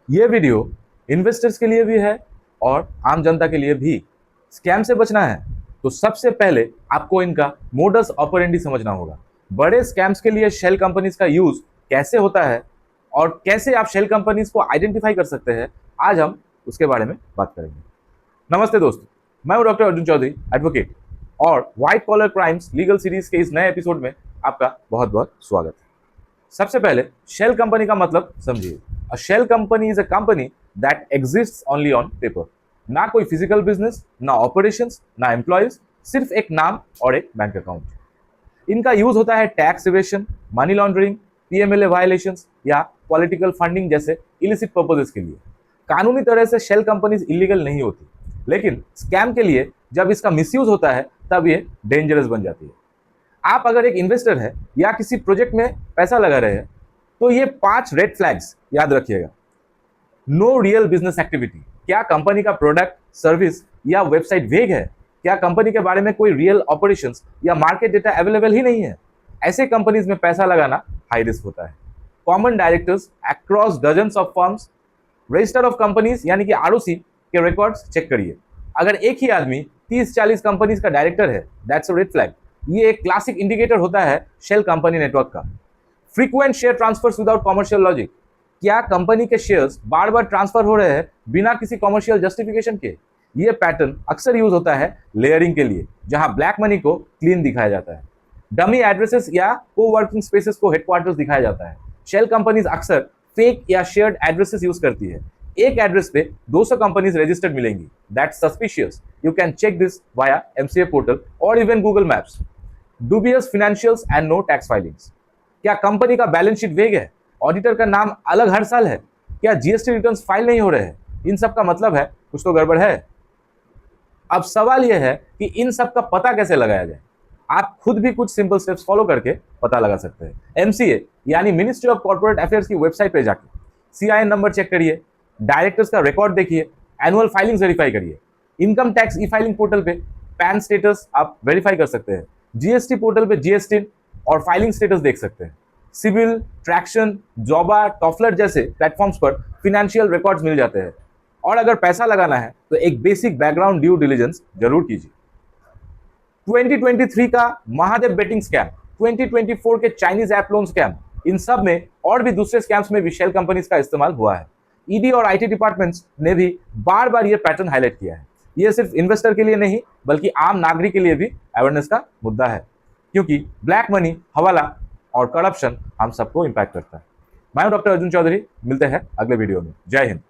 ये video investors के लिए भी है और आम जनता के लिए भी। स्कैम से बचना है तो सबसे पहले आपको इनका मोडस ऑपरेंडी समझना होगा। बड़े स्कैम्स के लिए शेल कंपनीज का यूज कैसे होता है और कैसे आप शेल कंपनीज को आइडेंटिफाई कर सकते हैं, आज हम उसके बारे में बात करेंगे। नमस्ते दोस्तों, मैं हूं डॉक्टर अर्जुन चौधरी, एडवोकेट, और white collar crimes legal series के इस नए एपिसोड में आपका बहुत बहुत स्वागत है। सबसे पहले शेल कंपनी का मतलब समझिए। A shell company is a company that exists only on paper. ना कोई फिजिकल बिजनेस, ना ऑपरेशंस, ना एम्प्लॉयज, सिर्फ एक नाम और एक बैंक अकाउंट। इनका यूज होता है tax evasion, money laundering, PMLA violations या पॉलिटिकल फंडिंग जैसे इलिसिट पर्पसेस के लिए। कानूनी तरह से शेल कंपनीज इलीगल नहीं होती, लेकिन स्कैम के लिए जब इसका मिसयूज होता है तब ये डेंजरस बन जाती है। आप अगर एक इन्वेस्टर है या किसी प्रोजेक्ट में पैसा लगा रहे हैं तो ये 5 रेड फ्लैग्स याद रखिएगा। No real business activity. क्या कंपनी का प्रोडक्ट, सर्विस या वेबसाइट वेग है? क्या कंपनी के बारे में कोई रियल ऑपरेशंस या मार्केट डेटा अवेलेबल ही नहीं है? ऐसे कंपनीज में पैसा लगाना हाई रिस्क होता है। Common directors across dozens of firms, register of companies यानी कि आरओसी के रिकॉर्ड्स चेक करिए। अगर एक ही आदमी 30-40 कंपनीज का डायरेक्टर है, दैट्स अ रेड फ्लैग। ये एक क्लासिक इंडिकेटर होता है शेल कंपनी नेटवर्क का। Frequent share transfers without commercial logic. क्या कंपनी के शेयर्स बार बार ट्रांसफर हो रहे हैं बिना किसी कमर्शियल जस्टिफिकेशन के? ये पैटर्न अक्सर यूज होता है लेयरिंग के लिए, जहां ब्लैक मनी को क्लीन दिखाया जाता है। डमी एड्रेसेस या कोवर्किंग स्पेसेस को हेडक्वार्टर्स दिखाया जाता है। शेल कंपनीज अक्सर फेक या शेयर्ड एड्रेसेस यूज करती है। एक एड्रेस पे 200 कंपनीज रजिस्टर्ड मिलेंगी, that's suspicious. You can check this via MCA portal और even Google Maps. Dubious financials and no tax filings. क्या कंपनी का बैलेंस शीट वेग है? ऑडिटर का नाम अलग हर साल है? क्या जीएसटी रिटर्न्स फाइल नहीं हो रहे हैं? इन सब का मतलब है कुछ तो गड़बड़ है। अब सवाल यह है कि इन सब का पता कैसे लगाया जाए। आप खुद भी कुछ सिंपल स्टेप्स फॉलो करके पता लगा सकते हैं। एमसीए यानी मिनिस्ट्री ऑफ कॉर्पोरेट अफेयर्स की वेबसाइट पे जाके सीआईएन नंबर चेक करिए, डायरेक्टर्स का रिकॉर्ड देखिए, एनुअल फाइलिंग्स वेरीफाई करिए। Income tax e filing portal पे पैन स्टेटस आप वेरीफाई कर सकते हैं। जीएसटी पोर्टल पे जीएसटी और फाइलिंग स्टेटस देख सकते हैं। सिविल, ट्रैक्शन, जॉबा, टॉफलर जैसे प्लेटफॉर्म्स पर फिनेंशियल रिकॉर्ड्स मिल जाते हैं। और अगर पैसा लगाना है तो एक बेसिक बैकग्राउंड ड्यू डिलिजेंस जरूर कीजिए। 2023 का महादेव बेटिंग स्कैम, 2024 के चाइनीज ऐप लोन स्कैम, इन सब में और भी दूसरे स्कैम्स में भी शेल कंपनीज का इस्तेमाल हुआ है। ईडी और आईटी डिपार्टमेंट्स ने भी बार बार ये पैटर्न हाईलाइट किया है। ये सिर्फ इन्वेस्टर के लिए नहीं बल्कि आम नागरिक के लिए भी अवेयरनेस का मुद्दा है, क्योंकि ब्लैक मनी, हवाला और करप्शन हम सबको इंपैक्ट करता है। मैं हूं डॉक्टर अर्जुन चौधरी, मिलते हैं अगले वीडियो में। जय हिंद।